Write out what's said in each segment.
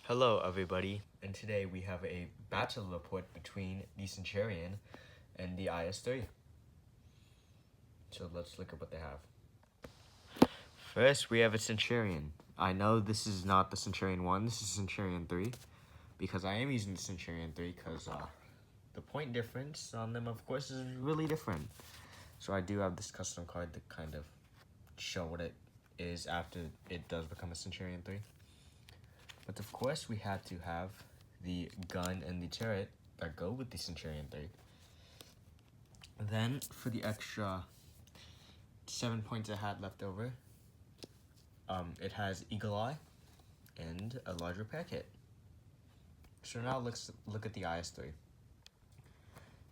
Hello everybody, and today we have a battle report between the Centurion and the Is-3. So let's look at what they have. First, we have a Centurion. I know this is not the Centurion 1, this is Centurion 3, because I am using the Centurion 3 because the point difference on them, of course, is really different. So I do have this custom card to kind of show what it is after it does become a Centurion 3. But of course, we had to have the gun and the turret that go with the Centurion 3. Then, for the extra 7 points it had left over, it has Eagle Eye and a large repair kit. So now let's look at the Is-3.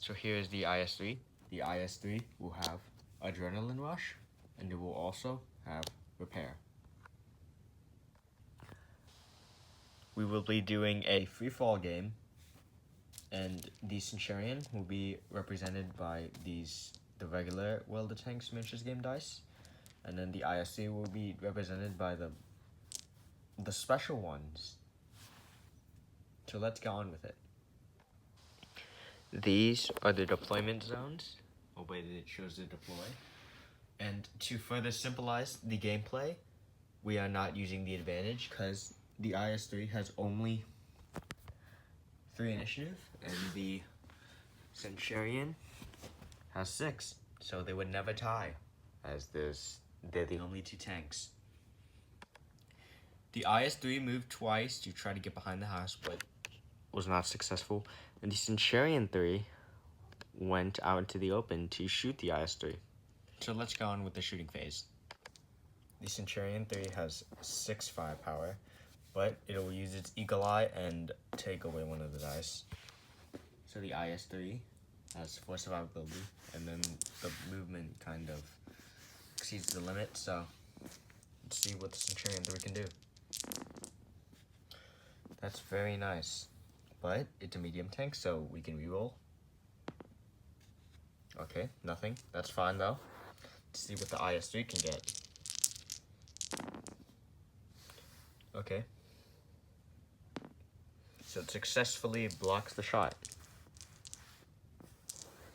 So here's the Is-3. The Is-3 will have Adrenaline Rush, and it will also have Repair. We will be doing a free-fall game, and the Centurion will be represented by the regular World of Tanks miniatures game dice, and then the Is-3 will be represented by the special ones. So let's get on with it. These are the deployment zones, or way that it shows to deploy. And to further symbolize the gameplay, we are not using the advantage because the Is-3 has only 3 initiative, and the Centurion has 6, so they would never tie, as they're the only 2 tanks. The Is-3 moved twice to try to get behind the house, but was not successful, and the Centurion 3 went out into the open to shoot the Is-3. So let's go on with the shooting phase. The Centurion 3 has 6 firepower, but it will use its Eagle Eye and take away one of the dice. So the Is-3 has 4 survivability, and then the movement kind of exceeds the limit, so let's see what the Centurion 3 can do. That's very nice, but it's a medium tank, so we can reroll. Okay, nothing. That's fine though. Let's see what the Is-3 can get. Okay. So it successfully blocks the shot.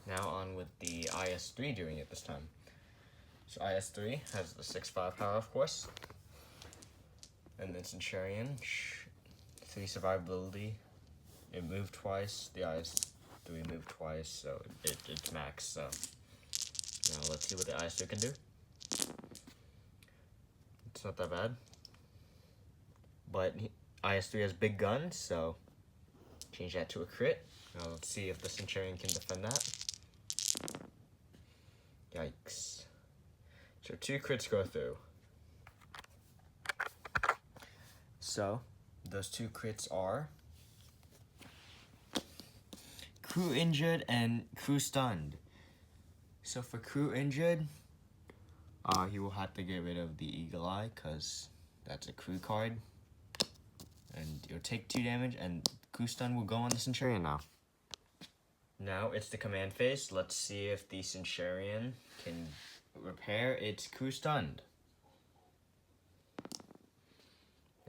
Now on with the Is-3 doing it this time. So Is-3 has the 6 firepower, of course. And then Centurion, 3 survivability. It moved twice. The Is-3 moved twice, so it's max. So now let's see what the Is-3 can do. It's not that bad. But Is-3 has big guns, so change that to a crit. Now let's see if the Centurion can defend that. Yikes. So 2 crits go through. So those 2 crits are crew injured and crew stunned. So for crew injured, you will have to get rid of the Eagle Eye because that's a crew card. And you'll take 2 damage, and crew stun will go on the Centurion now. Now it's the command phase. Let's see if the Centurion can repair its crew stunned.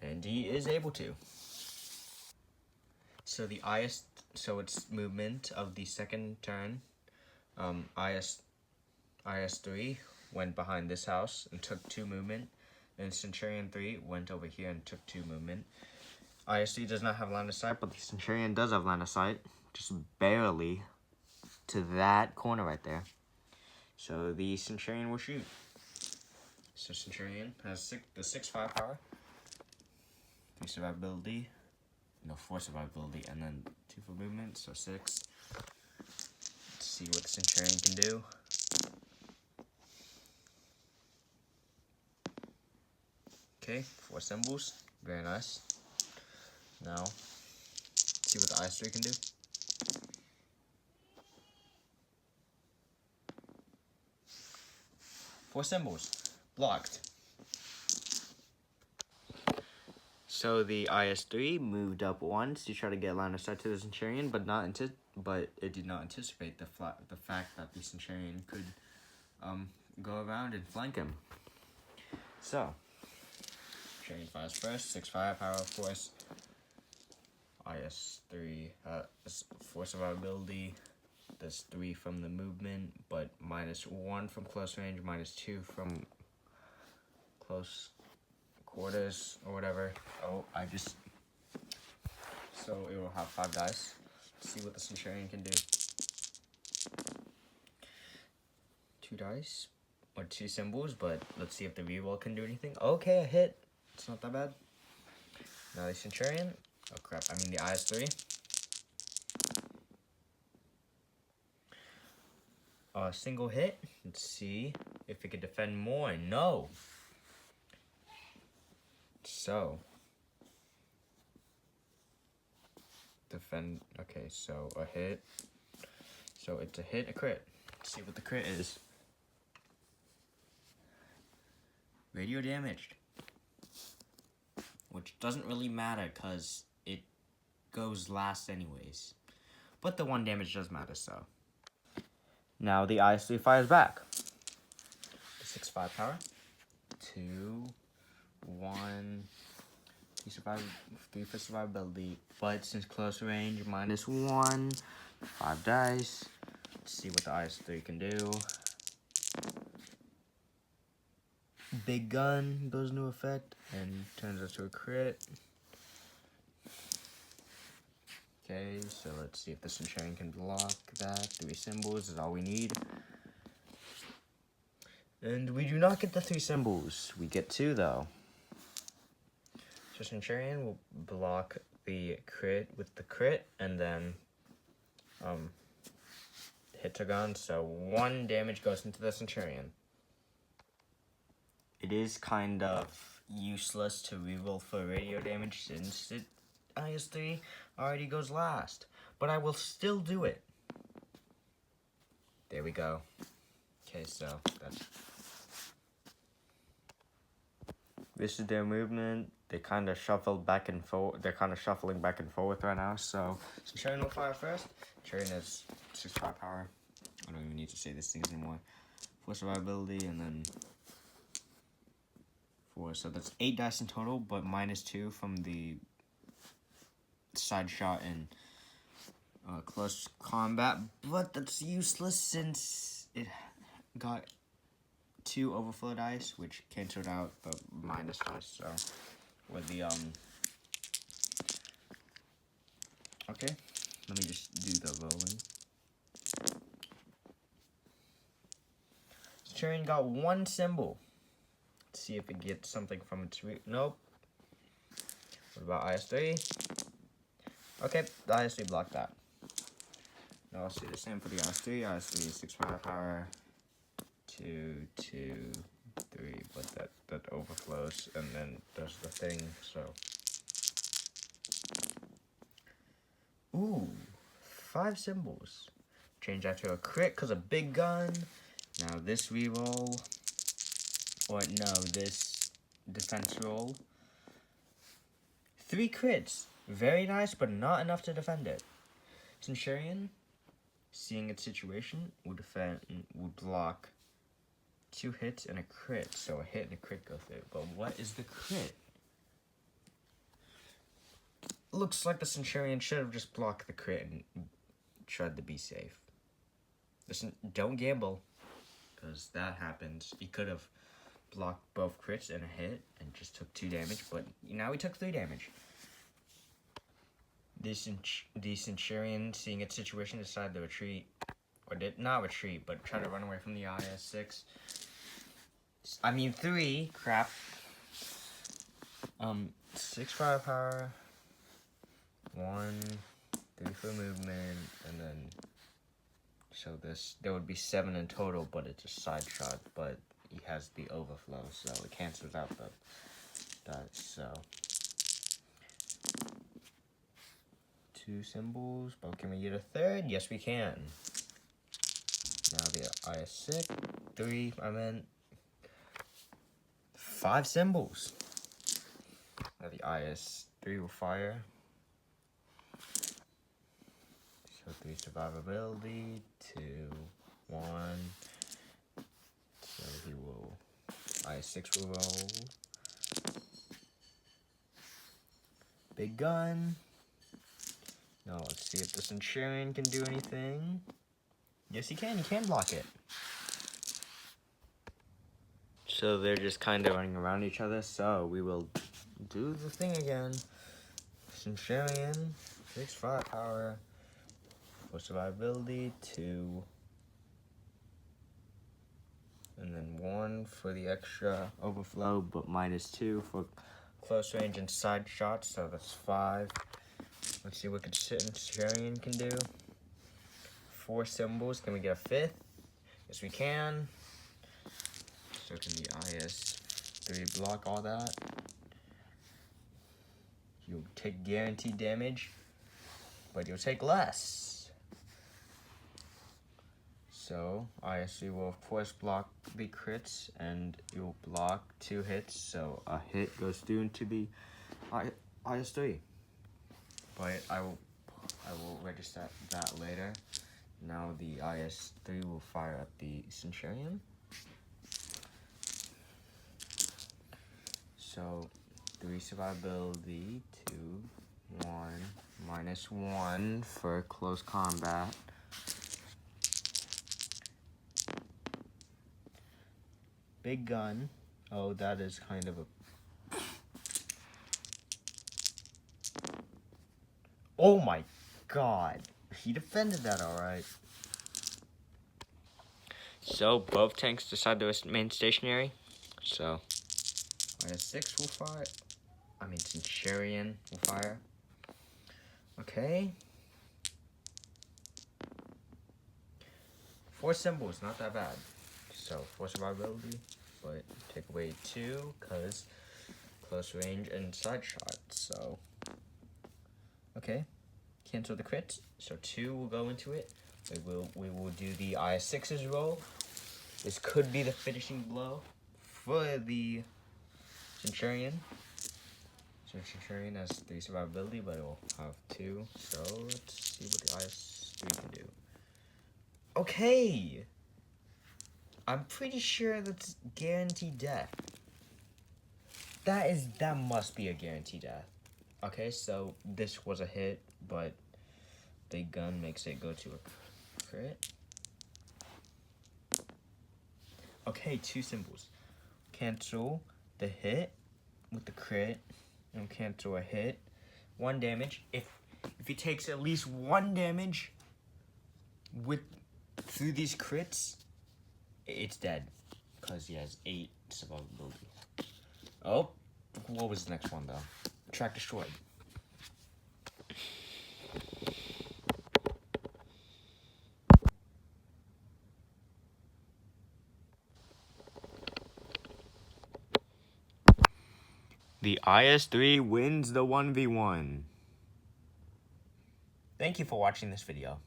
And he is able to. So so its movement of the second turn, Is-3 went behind this house and took 2 movement. And Centurion 3 went over here and took 2 movement. Is-3 does not have line of sight, but the Centurion does have line of sight, just barely to that corner right there. So the Centurion will shoot. So Centurion has the 6 firepower, 3 survivability, 4 survivability, and then 2 for movement, so 6. Let's see what the Centurion can do. Okay, 4 symbols, very nice. Now, let's see what the Is-3 can do. 4 symbols, blocked. So the Is-3 moved up once to try to get line of sight to the Centurion, but it did not anticipate the fact that the Centurion could go around and flank him. So Centurion fires first, 6 firepower, of course. Is-3 has 4 survivability. That's 3 from the movement, but -1 from close range, -2 from close quarters or whatever. Oh, so it will have 5 dice. Let's see what the Centurion can do. 2 dice, or 2 symbols, but let's see if the reroll can do anything. Okay, a hit. It's not that bad. Now the Centurion. Oh crap, I mean the Is-3. A single hit. Let's see if it can defend more. No. So. Defend. Okay, so a hit. So it's a hit, a crit. Let's see what the crit is. Radio damaged. Which doesn't really matter because it goes last anyways. But the 1 damage does matter, so. Now the Is-3 fires back. 6/5 power. 2, 1, 3 for survivability. But since close range, -1, 5 dice. Let's see what the Is-3 can do. Big gun goes into effect and turns into a crit. Okay, so let's see if the Centurion can block that. 3 symbols is all we need. And we do not get the 3 symbols. We get 2 though. So Centurion will block the crit with the crit and then hit a gun. So 1 damage goes into the Centurion. It is kind of useless to reroll for radio damage since it Is-3 already goes last, but I will still do it. There we go. Okay, so this is their movement. They kind of shuffled back and forth. They're kind of shuffling back and forth right now. So Centurion will fire first. Centurion has 6/5 power. I don't even need to say these things anymore. 4 survivability and then 4. So that's 8 dice in total, but -2 from the side shot and close combat, but that's useless since it got 2 overflow dice, which canceled out the minus dice. So with the okay, let me just do the rolling. Centurion got 1 symbol. Let's see if it gets something from its root. Nope. What about Is-3? Okay, the Is-3 blocked that. Now I'll see the same for the Is-3. Is-3 is 6/5 power. 2, 2, 3, but that overflows and then does the thing, so. Ooh, 5 symbols. Change that to a crit because of big gun. Now this reroll, or no, this defense roll. 3 crits. Very nice, but not enough to defend it. Centurion, seeing its situation, will block 2 hits and a crit. So a hit and a crit go through. But what is the crit? Looks like the Centurion should have just blocked the crit and tried to be safe. Listen, don't gamble, because that happens. He could have blocked both crits and a hit and just took 2 damage, but now he took 3 damage. The Centurion, seeing its situation, decided to retreat. Or did not retreat, but try to run away from the Is-6. I mean 3, crap. 6/5 power. 1, 3 for movement, and then so there would be 7 in total, but it's a side shot, but he has the overflow, so it cancels out the dice, so 2 symbols, but can we get a 3rd? Yes, we can. Now the Is-6, 3, I meant 5 symbols. Now the Is-3 will fire. So 3 survivability, 2, 1. So he will, Is-6 will roll. Big gun. Now let's see if the Centurion can do anything. Yes, he can. He can block it. So they're just kind of running around each other. So we will do the thing again. Centurion, 6 firepower, 4 survivability, 2. And then 1 for the extra overflow, but -2 for close range and side shots. So that's 5. Let's see what Centurion can do. 4 symbols. Can we get a 5th? Yes, we can. So can the Is-3 block all that? You'll take guaranteed damage, but you'll take less. So Is-3 will of course block the crits, and you'll block 2 hits. So a hit goes through into the Is-3. But I will register that later. Now the Is-3 will fire at the Centurion. So 3 survivability, 2, 1, -1 for close combat. Big gun. Oh, that is kind of a... Oh my god. He defended that alright. So both tanks decide to remain stationary. So Is-6 will fire. Centurion will fire. Okay. 4 symbols, not that bad. So 4 survivability, but take away 2 because close range and side shot. So okay, cancel the crits. So 2 will go into it. We will do the Is-6's roll. This could be the finishing blow for the Centurion. So Centurion has 3 survivability, but it will have 2. So let's see what the Is-3 can do. Okay! I'm pretty sure that's guaranteed death. That must be a guaranteed death. Okay, so this was a hit, but the gun makes it go to a crit. Okay, 2 symbols. Cancel the hit with the crit, and cancel a hit. 1 damage. If he takes at least 1 damage through these crits, it's dead, because he has 8 survivability. Oh, what was the next one though? Track destroyed. The Is-3 wins the 1v1. Thank you for watching this video.